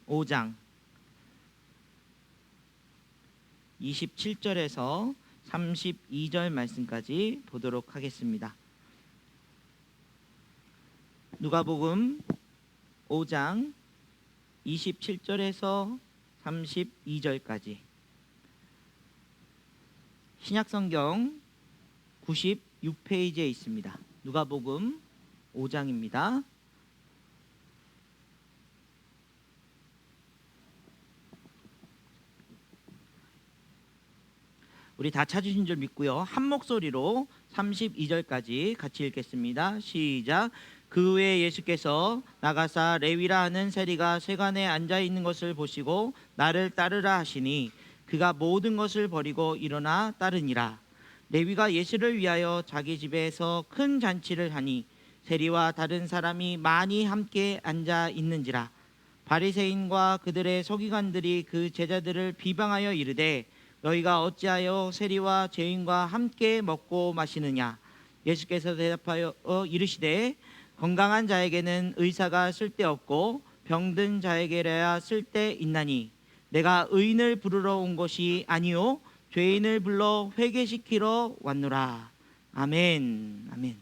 5장 27절에서 32절 말씀까지 보도록 하겠습니다. 누가복음 5장 27절에서 32절까지, 신약성경 96페이지에 있습니다. 누가복음 5장입니다. 우리 다 찾으신 줄 믿고요, 한 목소리로 32절까지 같이 읽겠습니다. 시작. 그 후에 예수께서 나가사 레위라 하는 세리가 세관에 앉아 있는 것을 보시고 나를 따르라 하시니 그가 모든 것을 버리고 일어나 따르니라. 레위가 예수를 위하여 자기 집에서 큰 잔치를 하니 세리와 다른 사람이 많이 함께 앉아 있는지라. 바리새인과 그들의 서기관들이 그 제자들을 비방하여 이르되 너희가 어찌하여 세리와 죄인과 함께 먹고 마시느냐. 예수께서 대답하여 이르시되 건강한 자에게는 의사가 쓸데없고 병든 자에게라야 쓸데있나니 내가 의인을 부르러 온 것이 아니요 죄인을 불러 회개시키러 왔노라. 아멘. 아멘.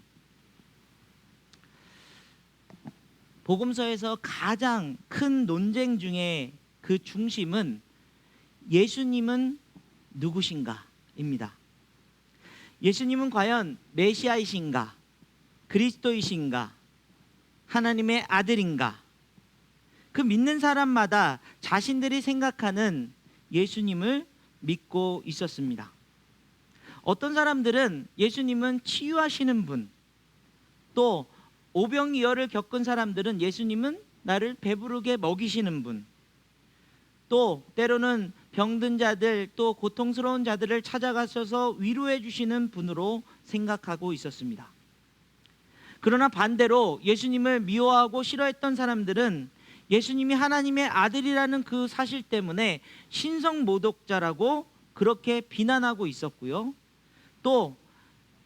복음서에서 가장 큰 논쟁 중에 그 중심은 예수님은 누구신가입니다. 예수님은 과연 메시아이신가, 그리스도이신가, 하나님의 아들인가? 그 믿는 사람마다 자신들이 생각하는 예수님을 믿고 있었습니다. 어떤 사람들은 예수님은 치유하시는 분, 또 오병이어를 겪은 사람들은 예수님은 나를 배부르게 먹이시는 분, 또 때로는 병든 자들, 또 고통스러운 자들을 찾아가셔서 위로해 주시는 분으로 생각하고 있었습니다. 그러나 반대로 예수님을 미워하고 싫어했던 사람들은 예수님이 하나님의 아들이라는 그 사실 때문에 신성모독자라고 그렇게 비난하고 있었고요, 또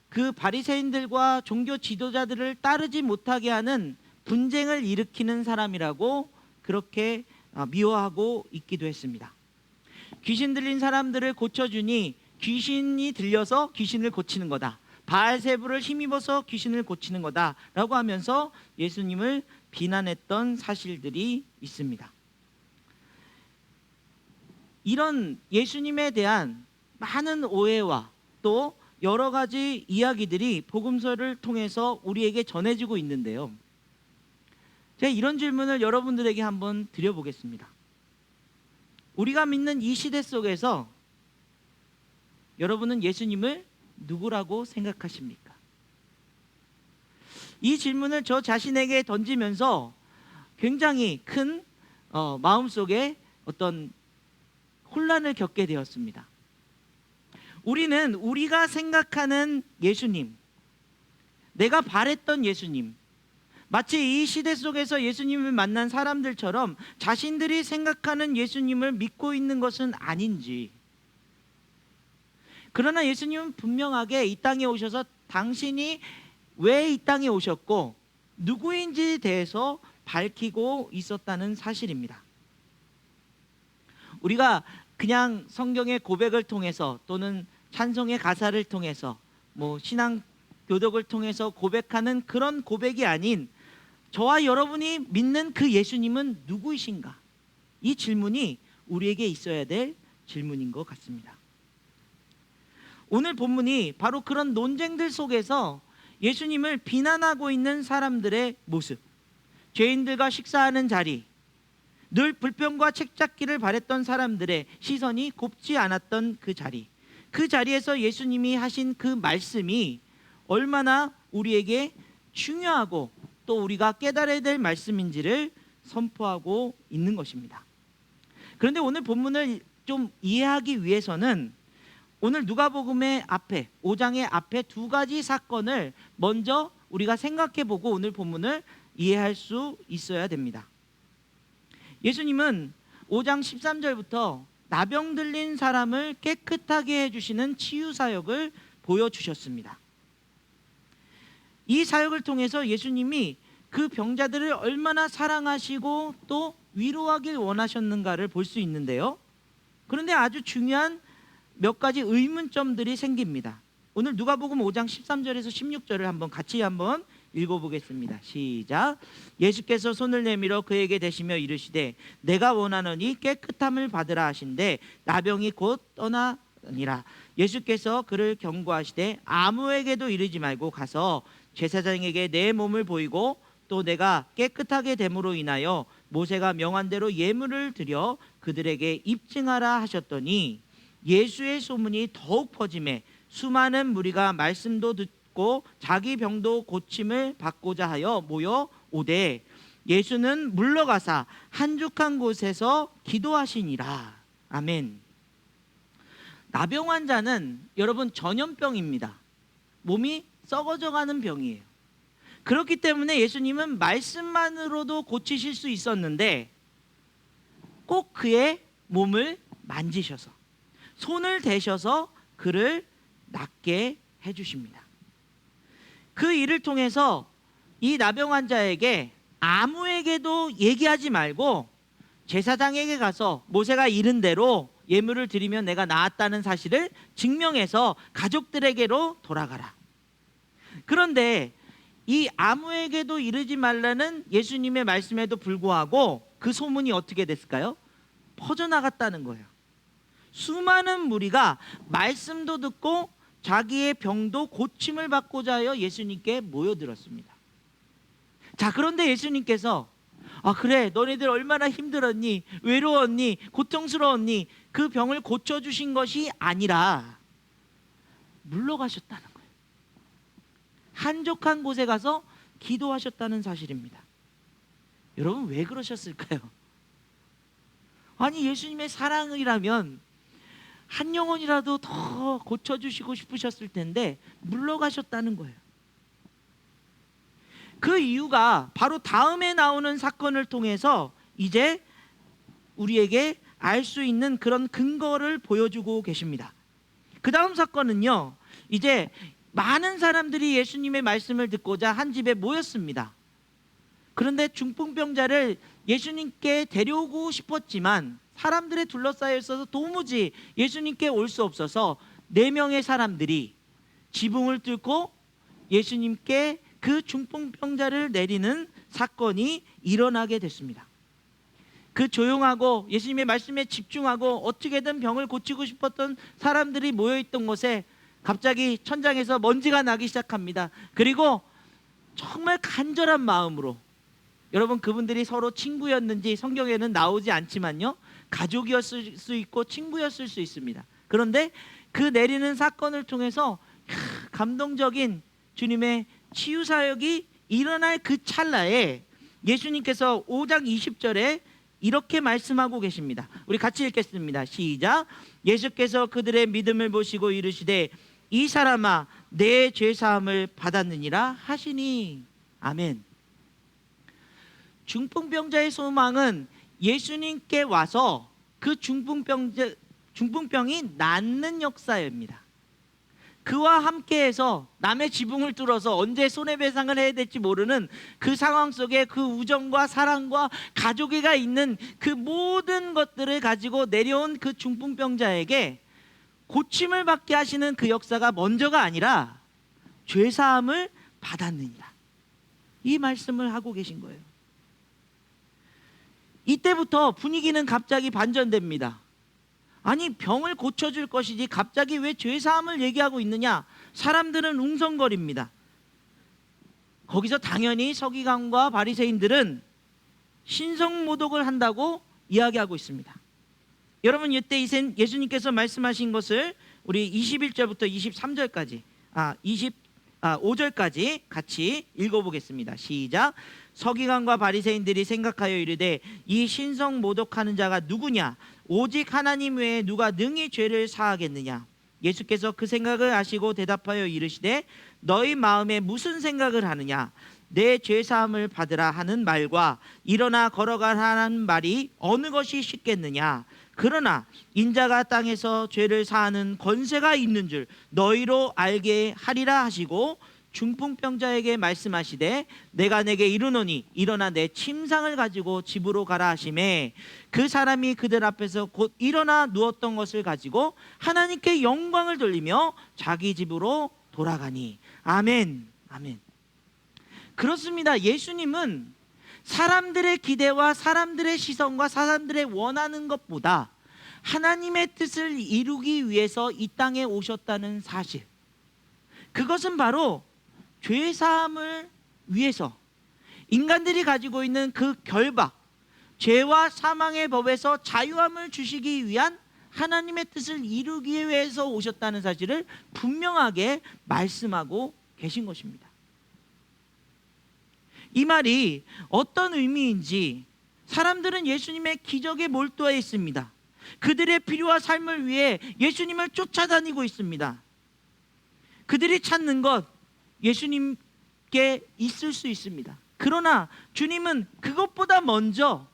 그 바리새인들과 종교 지도자들을 따르지 못하게 하는 분쟁을 일으키는 사람이라고 그렇게 미워하고 있기도 했습니다. 귀신 들린 사람들을 고쳐주니 귀신이 들려서 귀신을 고치는 거다, 바알세부를 힘입어서 귀신을 고치는 거다 라고 하면서 예수님을 비난했던 사실들이 있습니다. 이런 예수님에 대한 많은 오해와 또 여러 가지 이야기들이 복음서를 통해서 우리에게 전해지고 있는데요, 제가 이런 질문을 여러분들에게 한번 드려보겠습니다. 우리가 믿는 이 시대 속에서 여러분은 예수님을 누구라고 생각하십니까? 이 질문을 저 자신에게 던지면서 굉장히 큰 마음속에 어떤 혼란을 겪게 되었습니다. 우리는 우리가 생각하는 예수님, 내가 바랬던 예수님, 마치 이 시대 속에서 예수님을 만난 사람들처럼 자신들이 생각하는 예수님을 믿고 있는 것은 아닌지, 그러나 예수님은 분명하게 이 땅에 오셔서 당신이 왜 이 땅에 오셨고 누구인지에 대해서 밝히고 있었다는 사실입니다. 우리가 그냥 성경의 고백을 통해서 또는 찬송의 가사를 통해서 신앙 교독을 통해서 고백하는 그런 고백이 아닌 저와 여러분이 믿는 그 예수님은 누구이신가? 이 질문이 우리에게 있어야 될 질문인 것 같습니다. 오늘 본문이 바로 그런 논쟁들 속에서 예수님을 비난하고 있는 사람들의 모습, 죄인들과 식사하는 자리, 늘 불평과 책잡기를 바랬던 사람들의 시선이 곱지 않았던 그 자리, 그 자리에서 예수님이 하신 그 말씀이 얼마나 우리에게 중요하고 또 우리가 깨달아야 될 말씀인지를 선포하고 있는 것입니다. 그런데 오늘 본문을 좀 이해하기 위해서는 오늘 누가복음의 앞에 5장의 앞에 두 가지 사건을 먼저 우리가 생각해보고 오늘 본문을 이해할 수 있어야 됩니다. 예수님은 5장 13절부터 나병 들린 사람을 깨끗하게 해주시는 치유 사역을 보여주셨습니다. 이 사역을 통해서 예수님이 그 병자들을 얼마나 사랑하시고 또 위로하길 원하셨는가를 볼 수 있는데요. 그런데 아주 중요한 몇 가지 의문점들이 생깁니다. 오늘 누가복음 5장 13절에서 16절을 같이 읽어보겠습니다. 시작. 예수께서 손을 내밀어 그에게 대시며 이르시되 내가 원하노니 깨끗함을 받으라 하신대 나병이 곧 떠나니라. 예수께서 그를 경고하시되 아무에게도 이르지 말고 가서 제사장에게 내 몸을 보이고 또 내가 깨끗하게 됨으로 인하여 모세가 명한 대로 예물을 드려 그들에게 입증하라 하셨더니 예수의 소문이 더욱 퍼지매 수많은 무리가 말씀도 듣고 자기 병도 고침을 받고자 하여 모여 오되 예수는 물러가사 한적한 곳에서 기도하시니라. 아멘. 나병 환자는 여러분 전염병입니다. 몸이 썩어져가는 병이에요. 그렇기 때문에 예수님은 말씀만으로도 고치실 수 있었는데 꼭 그의 몸을 만지셔서 손을 대셔서 그를 낫게 해주십니다. 그 일을 통해서 이 나병 환자에게 아무에게도 얘기하지 말고 제사장에게 가서 모세가 이른 대로 예물을 드리면 내가 나았다는 사실을 증명해서 가족들에게로 돌아가라. 그런데 이 아무에게도 이르지 말라는 예수님의 말씀에도 불구하고 그 소문이 어떻게 됐을까요? 퍼져나갔다는 거예요. 수많은 무리가 말씀도 듣고 자기의 병도 고침을 받고자 하여 예수님께 모여들었습니다. 자, 그런데 예수님께서 그래, 너네들 얼마나 힘들었니? 외로웠니? 고통스러웠니? 그 병을 고쳐주신 것이 아니라 물러가셨다는 거예요. 한적한 곳에 가서 기도하셨다는 사실입니다. 여러분, 왜 그러셨을까요? 아니, 예수님의 사랑이라면 한 영혼이라도 더 고쳐주시고 싶으셨을 텐데 물러가셨다는 거예요. 그 이유가 바로 다음에 나오는 사건을 통해서 이제 우리에게 알 수 있는 그런 근거를 보여주고 계십니다. 그 다음 사건은요, 이제 많은 사람들이 예수님의 말씀을 듣고자 한 집에 모였습니다. 그런데 중풍병자를 예수님께 데려오고 싶었지만 사람들에 둘러싸여 있어서 도무지 예수님께 올 수 없어서 4명의 사람들이 지붕을 뚫고 예수님께 그 중풍병자를 내리는 사건이 일어나게 됐습니다. 그 조용하고 예수님의 말씀에 집중하고 어떻게든 병을 고치고 싶었던 사람들이 모여있던 곳에 갑자기 천장에서 먼지가 나기 시작합니다. 그리고 정말 간절한 마음으로, 여러분, 그분들이 서로 친구였는지 성경에는 나오지 않지만요, 가족이었을 수 있고 친구였을 수 있습니다. 그런데 그 내리는 사건을 통해서 감동적인 주님의 치유 사역이 일어날 그 찰나에 예수님께서 5장 20절에 이렇게 말씀하고 계십니다. 우리 같이 읽겠습니다. 시작. 예수께서 그들의 믿음을 보시고 이르시되 이 사람아 내 죄사함을 받았느니라 하시니. 아멘. 중풍병자의 소망은 예수님께 와서 그 중풍병이 낫는 역사입니다. 그와 함께해서 남의 지붕을 뚫어서 언제 손해배상을 해야 될지 모르는 그 상황 속에 그 우정과 사랑과 가족애가 있는 그 모든 것들을 가지고 내려온 그 중풍병자에게 고침을 받게 하시는 그 역사가 먼저가 아니라 죄사함을 받았느니라, 이 말씀을 하고 계신 거예요. 이때부터 분위기는 갑자기 반전됩니다. 아니, 병을 고쳐줄 것이지 갑자기 왜 죄사함을 얘기하고 있느냐? 사람들은 웅성거립니다. 거기서 당연히 서기관과 바리새인들은 신성모독을 한다고 이야기하고 있습니다. 여러분, 이때 예수님께서 말씀하신 것을 우리 21절부터 23절까지 5절까지 같이 읽어보겠습니다. 시작. 서기관과 바리새인들이 생각하여 이르되 이 신성 모독하는 자가 누구냐? 오직 하나님 외에 누가 능히 죄를 사하겠느냐? 예수께서 그 생각을 아시고 대답하여 이르시되 너희 마음에 무슨 생각을 하느냐? 내 죄사함을 받으라 하는 말과 일어나 걸어가라는 말이 어느 것이 쉽겠느냐? 그러나 인자가 땅에서 죄를 사하는 권세가 있는 줄 너희로 알게 하리라 하시고 중풍병자에게 말씀하시되 내가 내게 이르노니 일어나 내 침상을 가지고 집으로 가라 하시매 그 사람이 그들 앞에서 곧 일어나 누웠던 것을 가지고 하나님께 영광을 돌리며 자기 집으로 돌아가니. 아멘. 아멘. 그렇습니다. 예수님은 사람들의 기대와 사람들의 시선과 사람들의 원하는 것보다 하나님의 뜻을 이루기 위해서 이 땅에 오셨다는 사실, 그것은 바로 죄사함을 위해서 인간들이 가지고 있는 그 결박, 죄와 사망의 법에서 자유함을 주시기 위한 하나님의 뜻을 이루기 위해서 오셨다는 사실을 분명하게 말씀하고 계신 것입니다. 이 말이 어떤 의미인지 사람들은 예수님의 기적에 몰두해 있습니다. 그들의 필요와 삶을 위해 예수님을 쫓아다니고 있습니다. 그들이 찾는 것, 예수님께 있을 수 있습니다. 그러나 주님은 그것보다 먼저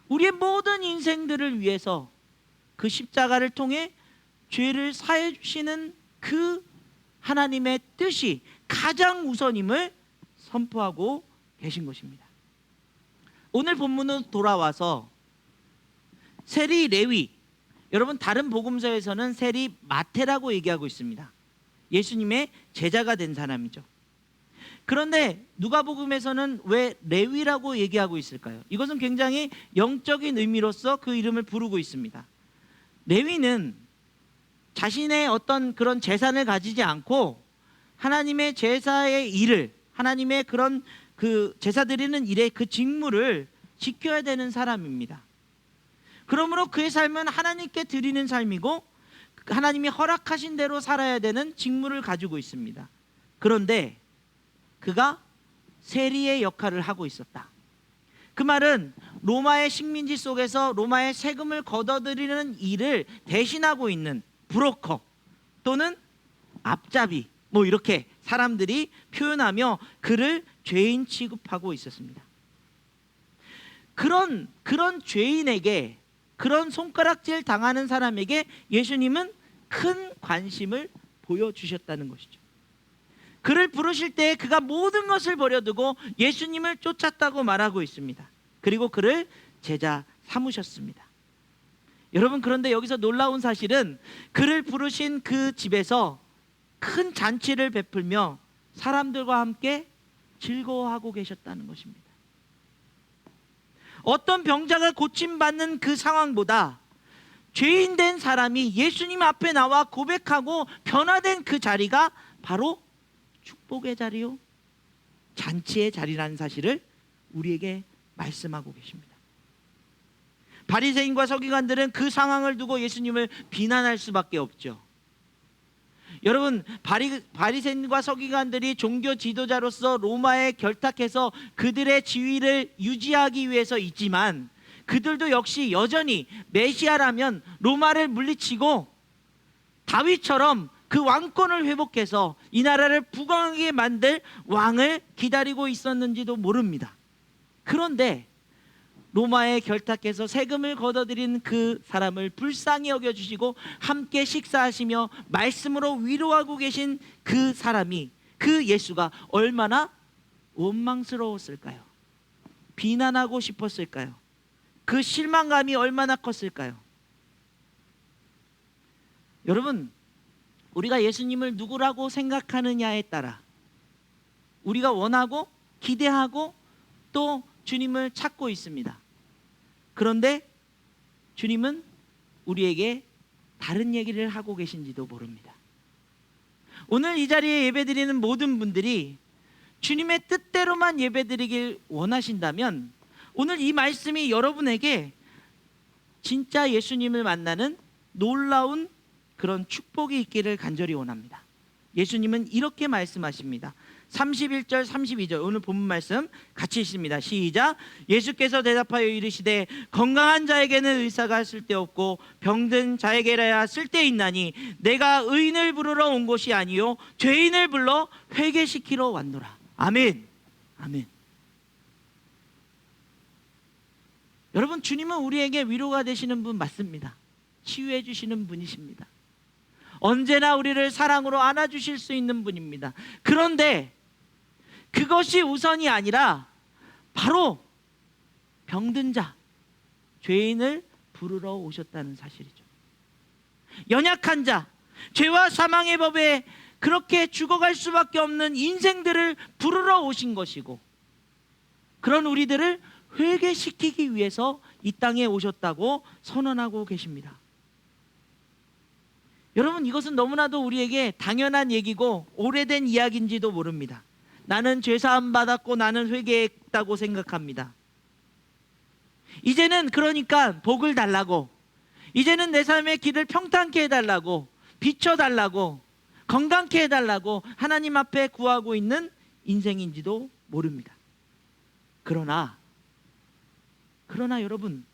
우리의 모든 인생들을 위해서 그 십자가를 통해 죄를 사해 주시는 그 하나님의 뜻이 가장 우선임을 선포하고 계신 것입니다. 오늘 본문으로 돌아와서 세리 레위, 여러분 다른 복음서에서는 세리 마태라고 얘기하고 있습니다. 예수님의 제자가 된 사람이죠. 그런데 누가복음에서는 왜 레위라고 얘기하고 있을까요? 이것은 굉장히 영적인 의미로서 그 이름을 부르고 있습니다. 레위는 자신의 어떤 그런 재산을 가지지 않고 하나님의 제사의 일을, 하나님의 그런 그 제사 드리는 일의 그 직무를 지켜야 되는 사람입니다. 그러므로 그의 삶은 하나님께 드리는 삶이고 하나님이 허락하신 대로 살아야 되는 직무를 가지고 있습니다. 그런데 그가 세리의 역할을 하고 있었다. 그 말은 로마의 식민지 속에서 로마의 세금을 걷어들이는 일을 대신하고 있는 브로커 또는 앞잡이, 뭐 이렇게 사람들이 표현하며 그를 죄인 취급하고 있었습니다. 그런 죄인에게, 그런 손가락질 당하는 사람에게 예수님은 큰 관심을 보여주셨다는 것이죠. 그를 부르실 때 그가 모든 것을 버려두고 예수님을 쫓았다고 말하고 있습니다. 그리고 그를 제자 삼으셨습니다. 여러분, 그런데 여기서 놀라운 사실은 그를 부르신 그 집에서 큰 잔치를 베풀며 사람들과 함께 즐거워하고 계셨다는 것입니다. 어떤 병자가 고침받는 그 상황보다 죄인 된 사람이 예수님 앞에 나와 고백하고 변화된 그 자리가 바로 축복의 자리요, 잔치의 자리라는 사실을 우리에게 말씀하고 계십니다. 바리새인과 서기관들은 그 상황을 두고 예수님을 비난할 수밖에 없죠. 여러분, 바리새인과 서기관들이 종교 지도자로서 로마에 결탁해서 그들의 지위를 유지하기 위해서 있지만 그들도 역시 여전히 메시아라면 로마를 물리치고 다윗처럼 그 왕권을 회복해서 이 나라를 부강하게 만들 왕을 기다리고 있었는지도 모릅니다. 그런데 로마에 결탁해서 세금을 걷어들인 그 사람을 불쌍히 여겨주시고 함께 식사하시며 말씀으로 위로하고 계신 그 사람이, 그 예수가 얼마나 원망스러웠을까요? 비난하고 싶었을까요? 그 실망감이 얼마나 컸을까요? 여러분, 우리가 예수님을 누구라고 생각하느냐에 따라 우리가 원하고 기대하고 또 주님을 찾고 있습니다. 그런데 주님은 우리에게 다른 얘기를 하고 계신지도 모릅니다. 오늘 이 자리에 예배드리는 모든 분들이 주님의 뜻대로만 예배드리길 원하신다면 오늘 이 말씀이 여러분에게 진짜 예수님을 만나는 놀라운 그런 축복이 있기를 간절히 원합니다. 예수님은 이렇게 말씀하십니다. 31절 32절 오늘 본문 말씀 같이 읽습니다. 시작. 예수께서 대답하여 이르시되 건강한 자에게는 의사가 쓸데없고 병든 자에게라야 쓸데있나니 내가 의인을 부르러 온 것이 아니요 죄인을 불러 회개시키러 왔노라. 아멘. 아멘. 여러분, 주님은 우리에게 위로가 되시는 분 맞습니다. 치유해 주시는 분이십니다. 언제나 우리를 사랑으로 안아주실 수 있는 분입니다. 그런데 그것이 우선이 아니라 바로 병든 자, 죄인을 부르러 오셨다는 사실이죠. 연약한 자, 죄와 사망의 법에 그렇게 죽어갈 수밖에 없는 인생들을 부르러 오신 것이고, 그런 우리들을 회개시키기 위해서 이 땅에 오셨다고 선언하고 계십니다. 여러분, 이것은 너무나도 우리에게 당연한 얘기고 오래된 이야기인지도 모릅니다. 나는 죄사함 받았고 나는 회개했다고 생각합니다. 이제는 그러니까 복을 달라고, 이제는 내 삶의 길을 평탄케 해달라고, 비춰달라고, 건강케 해달라고 하나님 앞에 구하고 있는 인생인지도 모릅니다. 그러나 여러분,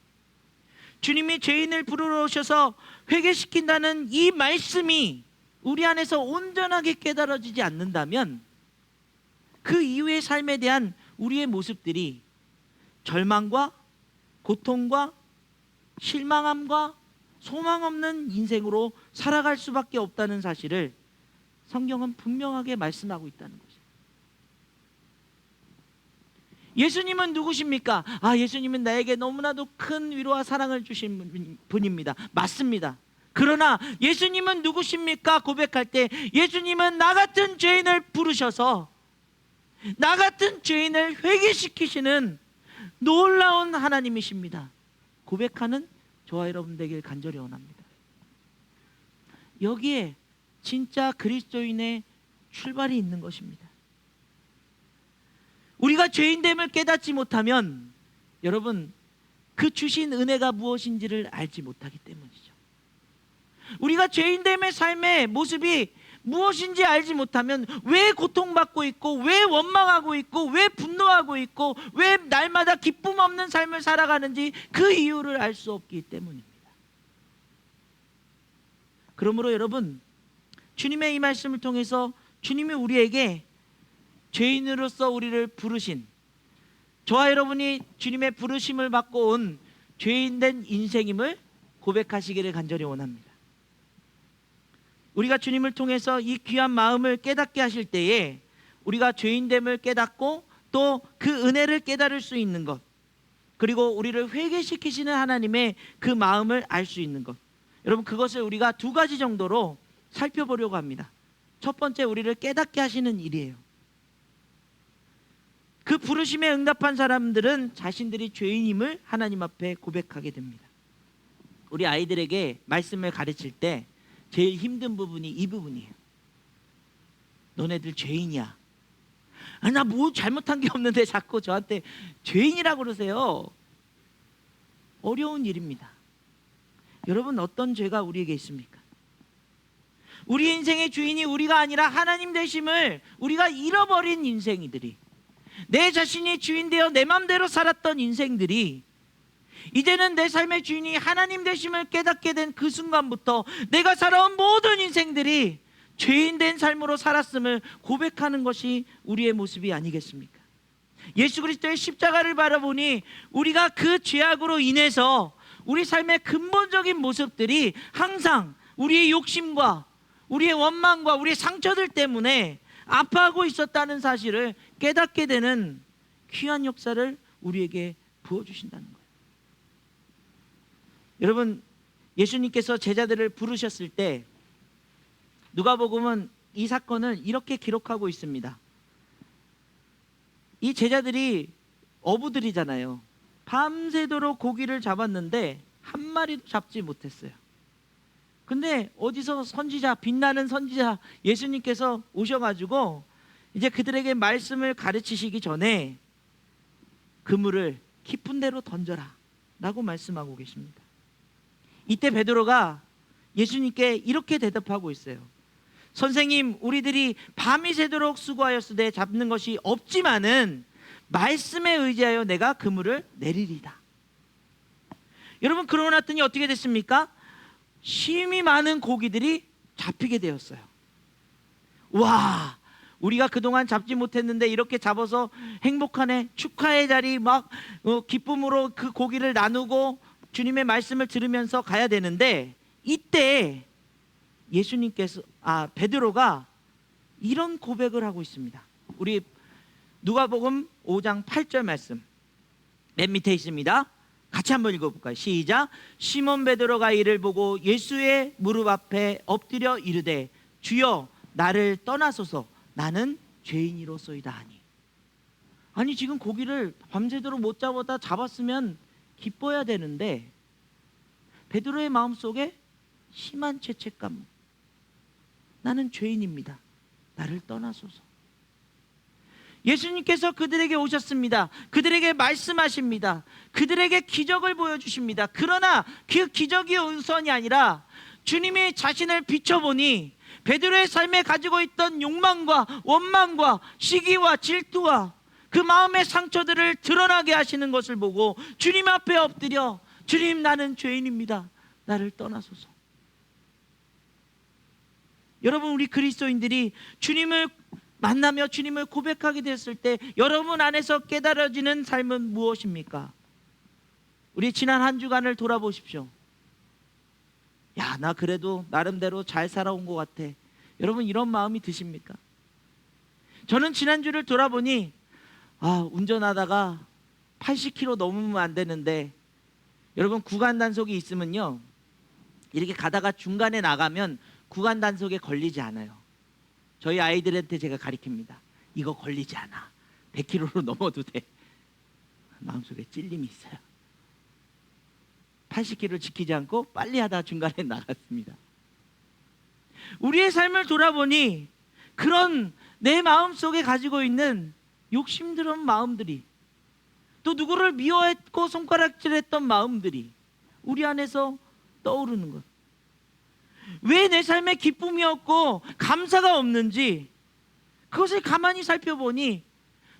주님이 죄인을 부르러 오셔서 회개시킨다는 이 말씀이 우리 안에서 온전하게 깨달아지지 않는다면 그 이후의 삶에 대한 우리의 모습들이 절망과 고통과 실망함과 소망 없는 인생으로 살아갈 수밖에 없다는 사실을 성경은 분명하게 말씀하고 있다는 거죠. 예수님은 누구십니까? 예수님은 나에게 너무나도 큰 위로와 사랑을 주신 분입니다. 맞습니다. 그러나 예수님은 누구십니까? 고백할 때 예수님은 나 같은 죄인을 부르셔서 나 같은 죄인을 회개시키시는 놀라운 하나님이십니다. 고백하는 저와 여러분 되길 간절히 원합니다. 여기에 진짜 그리스도인의 출발이 있는 것입니다. 우리가 죄인됨을 깨닫지 못하면 여러분, 그 주신 은혜가 무엇인지를 알지 못하기 때문이죠. 우리가 죄인됨의 삶의 모습이 무엇인지 알지 못하면 왜 고통받고 있고, 왜 원망하고 있고, 왜 분노하고 있고, 왜 날마다 기쁨 없는 삶을 살아가는지 그 이유를 알 수 없기 때문입니다. 그러므로 여러분, 주님의 이 말씀을 통해서 주님이 우리에게 죄인으로서 우리를 부르신, 저와 여러분이 주님의 부르심을 받고 온 죄인된 인생임을 고백하시기를 간절히 원합니다. 우리가 주님을 통해서 이 귀한 마음을 깨닫게 하실 때에 우리가 죄인됨을 깨닫고 또 그 은혜를 깨달을 수 있는 것, 그리고 우리를 회개시키시는 하나님의 그 마음을 알 수 있는 것, 여러분, 그것을 우리가 두 가지 정도로 살펴보려고 합니다. 첫 번째, 우리를 깨닫게 하시는 일이에요. 그 부르심에 응답한 사람들은 자신들이 죄인임을 하나님 앞에 고백하게 됩니다. 우리 아이들에게 말씀을 가르칠 때 제일 힘든 부분이 이 부분이에요. 너네들 죄인이야. 나 뭐 잘못한 게 없는데 자꾸 저한테 죄인이라고 그러세요. 어려운 일입니다. 여러분, 어떤 죄가 우리에게 있습니까? 우리 인생의 주인이 우리가 아니라 하나님 되심을 우리가 잃어버린 인생이들이, 내 자신이 주인 되어 내 맘대로 살았던 인생들이 이제는 내 삶의 주인이 하나님 되심을 깨닫게 된 그 순간부터 내가 살아온 모든 인생들이 죄인 된 삶으로 살았음을 고백하는 것이 우리의 모습이 아니겠습니까? 예수 그리스도의 십자가를 바라보니 우리가 그 죄악으로 인해서 우리 삶의 근본적인 모습들이 항상 우리의 욕심과 우리의 원망과 우리의 상처들 때문에 아파하고 있었다는 사실을 깨닫게 되는 귀한 역사를 우리에게 부어주신다는 거예요. 여러분, 예수님께서 제자들을 부르셨을 때 누가복음은 이 사건을 이렇게 기록하고 있습니다. 이 제자들이 어부들이잖아요. 밤새도록 고기를 잡았는데 한 마리도 잡지 못했어요. 근데 어디서 선지자, 빛나는 선지자 예수님께서 오셔가지고 이제 그들에게 말씀을 가르치시기 전에 그물을 깊은 데로 던져라 라고 말씀하고 계십니다. 이때 베드로가 예수님께 이렇게 대답하고 있어요. 선생님, 우리들이 밤이 새도록 수고하였으되 잡는 것이 없지만은 말씀에 의지하여 내가 그물을 내리리다. 여러분, 그러고 났더니 어떻게 됐습니까? 심히 많은 고기들이 잡히게 되었어요. 와, 우리가 그동안 잡지 못했는데 이렇게 잡아서 행복하네, 축하의 자리, 막 기쁨으로 그 고기를 나누고 주님의 말씀을 들으면서 가야 되는데, 이때 베드로가 이런 고백을 하고 있습니다. 우리 누가복음 5장 8절 말씀 맨 밑에 있습니다. 같이 한번 읽어볼까요? 시작. 시몬 베드로가 이를 보고 예수의 무릎 앞에 엎드려 이르되 주여 나를 떠나소서 나는 죄인이로소이다 하니. 아니 지금 고기를 밤새도록 못 잡아다 잡았으면 기뻐야 되는데 베드로의 마음속에 심한 죄책감, 나는 죄인입니다, 나를 떠나소서. 예수님께서 그들에게 오셨습니다. 그들에게 말씀하십니다. 그들에게 기적을 보여주십니다. 그러나 그 기적이 우선이 아니라 주님이 자신을 비춰보니 베드로의 삶에 가지고 있던 욕망과 원망과 시기와 질투와 그 마음의 상처들을 드러나게 하시는 것을 보고 주님 앞에 엎드려 주님 나는 죄인입니다, 나를 떠나소서. 여러분, 우리 그리스도인들이 주님을 만나며 주님을 고백하게 됐을 때 여러분 안에서 깨달아지는 삶은 무엇입니까? 우리 지난 한 주간을 돌아보십시오. 야, 나 그래도 나름대로 잘 살아온 것 같아. 여러분 이런 마음이 드십니까? 저는 지난주를 돌아보니 운전하다가 80km 넘으면 안 되는데, 여러분 구간 단속이 있으면요 이렇게 가다가 중간에 나가면 구간 단속에 걸리지 않아요. 저희 아이들한테 제가 가르칩니다. 이거 걸리지 않아. 100km로 넘어도 돼. 마음속에 찔림이 있어요. 80km를 지키지 않고 빨리 하다 중간에 나갔습니다. 우리의 삶을 돌아보니 그런 내 마음속에 가지고 있는 욕심스러운 마음들이, 또 누구를 미워했고 손가락질했던 마음들이 우리 안에서 떠오르는 것. 왜 내 삶에 기쁨이 없고 감사가 없는지 그것을 가만히 살펴보니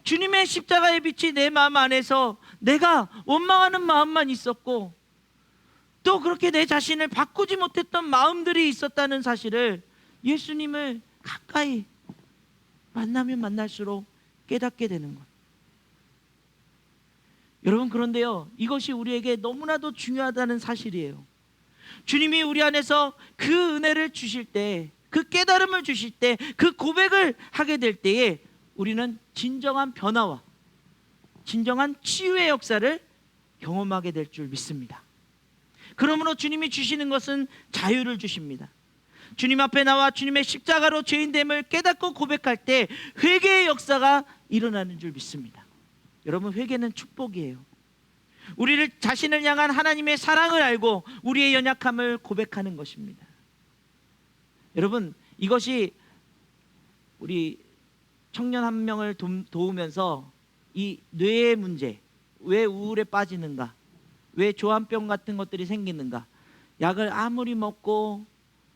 주님의 십자가의 빛이 내 마음 안에서 내가 원망하는 마음만 있었고, 또 그렇게 내 자신을 바꾸지 못했던 마음들이 있었다는 사실을 예수님을 가까이 만나면 만날수록 깨닫게 되는 것. 여러분, 그런데요 이것이 우리에게 너무나도 중요하다는 사실이에요. 주님이 우리 안에서 그 은혜를 주실 때, 그 깨달음을 주실 때, 그 고백을 하게 될 때에 우리는 진정한 변화와 진정한 치유의 역사를 경험하게 될 줄 믿습니다. 그러므로 주님이 주시는 것은 자유를 주십니다. 주님 앞에 나와 주님의 십자가로 죄인됨을 깨닫고 고백할 때 회개의 역사가 일어나는 줄 믿습니다. 여러분, 회개는 축복이에요. 우리를 자신을 향한 하나님의 사랑을 알고 우리의 연약함을 고백하는 것입니다. 여러분, 이것이 우리 청년 한 명을 도우면서 이 뇌의 문제, 왜 우울에 빠지는가, 왜 조현병 같은 것들이 생기는가, 약을 아무리 먹고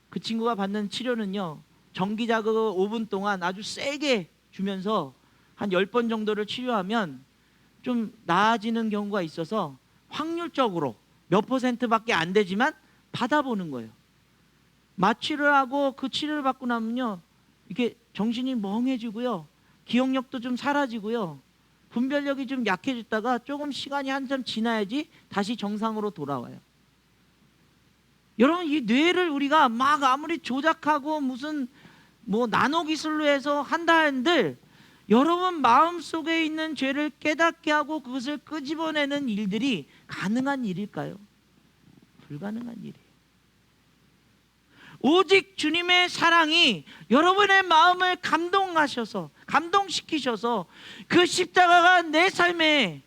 그 친구가 받는 치료는요 전기 자극을 5분 동안 아주 세게 주면서 한 10번 정도를 치료하면 좀 나아지는 경우가 있어서 확률적으로 몇 %밖에 안 되지만 받아보는 거예요. 마취를 하고 그 치료를 받고 나면요 이게 정신이 멍해지고요, 기억력도 좀 사라지고요, 분별력이 좀 약해졌다가 조금 시간이 한참 지나야지 다시 정상으로 돌아와요. 여러분, 이 뇌를 우리가 막 아무리 조작하고 무슨 나노 기술로 해서 한다 한들 여러분 마음속에 있는 죄를 깨닫게 하고 그것을 끄집어내는 일들이 가능한 일일까요? 불가능한 일이에요. 오직 주님의 사랑이 여러분의 마음을 감동시키셔서 그 십자가가 내 삶에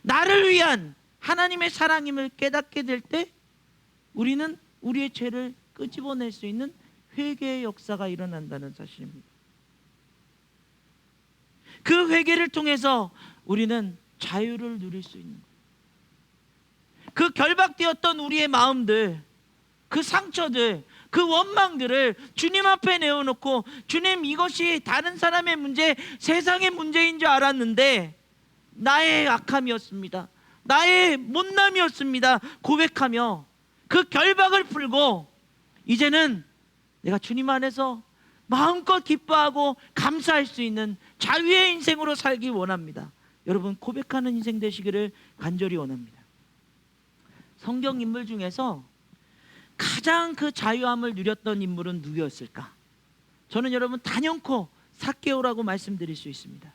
나를 위한 하나님의 사랑임을 깨닫게 될 때 우리는 우리의 죄를 끄집어낼 수 있는 회개의 역사가 일어난다는 사실입니다. 그 회개를 통해서 우리는 자유를 누릴 수 있는 거예요. 그 결박되었던 우리의 마음들, 그 상처들, 그 원망들을 주님 앞에 내어놓고, 주님, 이것이 다른 사람의 문제, 세상의 문제인 줄 알았는데 나의 악함이었습니다, 나의 못남이었습니다 고백하며 그 결박을 풀고 이제는 내가 주님 안에서 마음껏 기뻐하고 감사할 수 있는 자유의 인생으로 살기 원합니다. 여러분, 고백하는 인생 되시기를 간절히 원합니다. 성경 인물 중에서 가장 그 자유함을 누렸던 인물은 누구였을까? 저는 여러분 단연코 삭개오라고 말씀드릴 수 있습니다.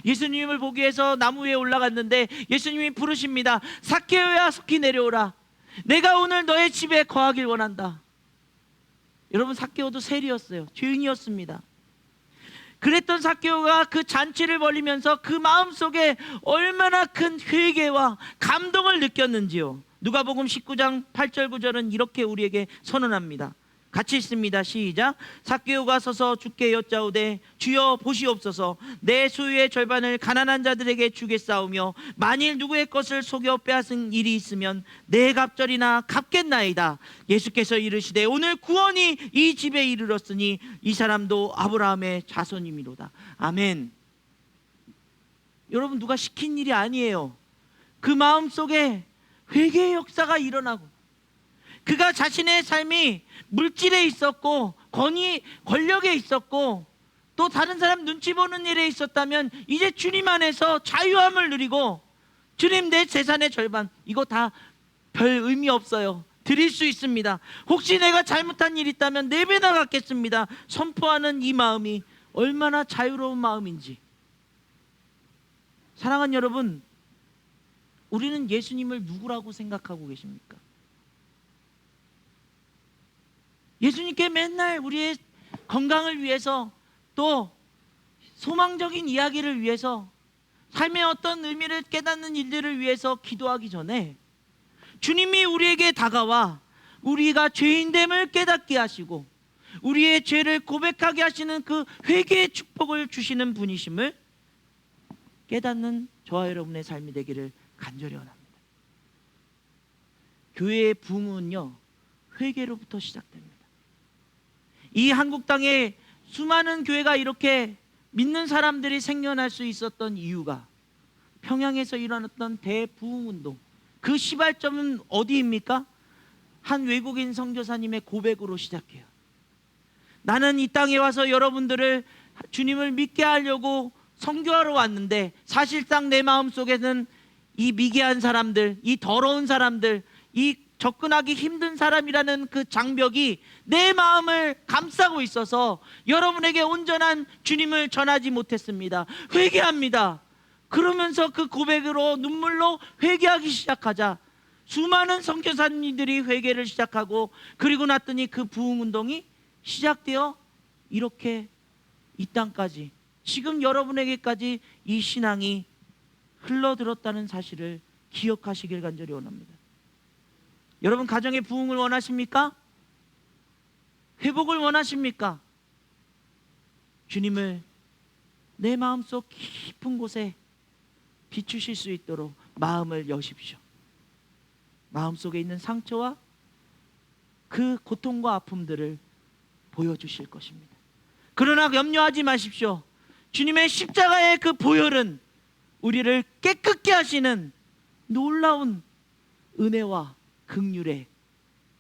예수님을 보기 위해서 나무 위에 올라갔는데 예수님이 부르십니다. 삭개오야, 속히 내려오라. 내가 오늘 너의 집에 거하길 원한다. 여러분, 삭개오도 세리였어요. 죄인이었습니다. 그랬던 삭개오가 그 잔치를 벌이면서 그 마음속에 얼마나 큰 회개와 감동을 느꼈는지요. 누가복음 19장 8절 9절은 이렇게 우리에게 선언합니다. 같이 읽습니다. 시작. 삭개오가 서서 주께 여짜오되 주여 보시옵소서, 내 소유의 절반을 가난한 자들에게 주겠사오며 만일 누구의 것을 속여 빼앗은 일이 있으면 내 갑절이나 갚겠나이다. 예수께서 이르시되 오늘 구원이 이 집에 이르렀으니 이 사람도 아브라함의 자손이미로다. 아멘. 여러분, 누가 시킨 일이 아니에요. 그 마음속에 회개의 역사가 일어나고, 그가 자신의 삶이 물질에 있었고 권력에 있었고 또 다른 사람 눈치 보는 일에 있었다면 이제 주님 안에서 자유함을 누리고, 주님 내 재산의 절반 이거 다 별 의미 없어요, 드릴 수 있습니다. 혹시 내가 잘못한 일 있다면 4배나 갚겠습니다. 선포하는 이 마음이 얼마나 자유로운 마음인지. 사랑하는 여러분, 우리는 예수님을 누구라고 생각하고 계십니까? 예수님께 맨날 우리의 건강을 위해서 또 소망적인 이야기를 위해서 삶의 어떤 의미를 깨닫는 일들을 위해서 기도하기 전에 주님이 우리에게 다가와 우리가 죄인됨을 깨닫게 하시고 우리의 죄를 고백하게 하시는 그 회개의 축복을 주시는 분이심을 깨닫는 저와 여러분의 삶이 되기를 간절히 원합니다. 교회의 부흥은요, 회개로부터 시작됩니다. 이 한국 땅에 수많은 교회가 이렇게 믿는 사람들이 생겨날 수 있었던 이유가 평양에서 일어났던 대부흥운동, 그 시발점은 어디입니까? 한 외국인 선교사님의 고백으로 시작해요. 나는 이 땅에 와서 여러분들을 주님을 믿게 하려고 선교하러 왔는데 사실상 내 마음속에는 이 미개한 사람들, 이 더러운 사람들, 이 접근하기 힘든 사람이라는 그 장벽이 내 마음을 감싸고 있어서 여러분에게 온전한 주님을 전하지 못했습니다. 회개합니다. 그러면서 그 고백으로 눈물로 회개하기 시작하자 수많은 선교사님들이 회개를 시작하고, 그리고 났더니 그 부흥운동이 시작되어 이렇게 이 땅까지, 지금 여러분에게까지 이 신앙이 흘러들었다는 사실을 기억하시길 간절히 원합니다. 여러분, 가정의 부흥을 원하십니까? 회복을 원하십니까? 주님을 내 마음속 깊은 곳에 비추실 수 있도록 마음을 여십시오. 마음속에 있는 상처와 그 고통과 아픔들을 보여주실 것입니다. 그러나 염려하지 마십시오. 주님의 십자가의 그 보혈은 우리를 깨끗게 하시는 놀라운 은혜와 긍휼의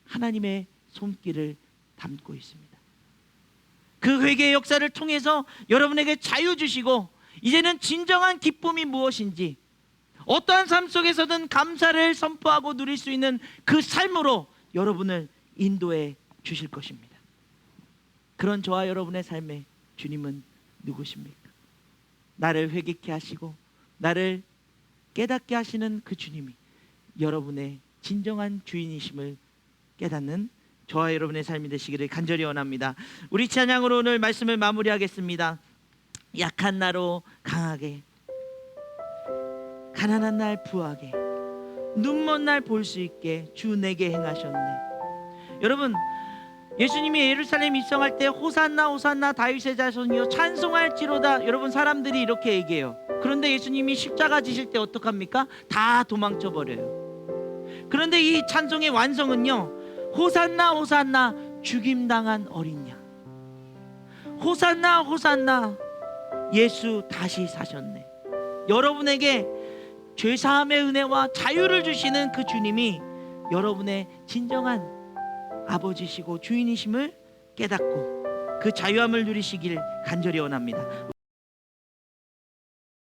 하나님의 손길을 담고 있습니다. 그 회개의 역사를 통해서 여러분에게 자유 주시고, 이제는 진정한 기쁨이 무엇인지, 어떠한 삶 속에서든 감사를 선포하고 누릴 수 있는 그 삶으로 여러분을 인도해 주실 것입니다. 그런 저와 여러분의 삶에 주님은 누구십니까? 나를 회개케 하시고 나를 깨닫게 하시는 그 주님이 여러분의 진정한 주인이심을 깨닫는 저와 여러분의 삶이 되시기를 간절히 원합니다. 우리 찬양으로 오늘 말씀을 마무리하겠습니다. 약한 나로 강하게, 가난한 날 부하게, 눈먼 날 볼 수 있게 주 내게 행하셨네. 여러분, 예수님이 예루살렘 입성할 때 호산나 호산나 다윗의 자손이여 찬송할지로다, 여러분 사람들이 이렇게 얘기해요. 그런데 예수님이 십자가 지실 때 어떡합니까? 다 도망쳐 버려요. 그런데 이 찬송의 완성은요, 호산나 호산나 죽임당한 어린 양, 호산나 호산나 예수 다시 사셨네. 여러분에게 죄사함의 은혜와 자유를 주시는 그 주님이 여러분의 진정한 아버지시고 주인이심을 깨닫고 그 자유함을 누리시길 간절히 원합니다.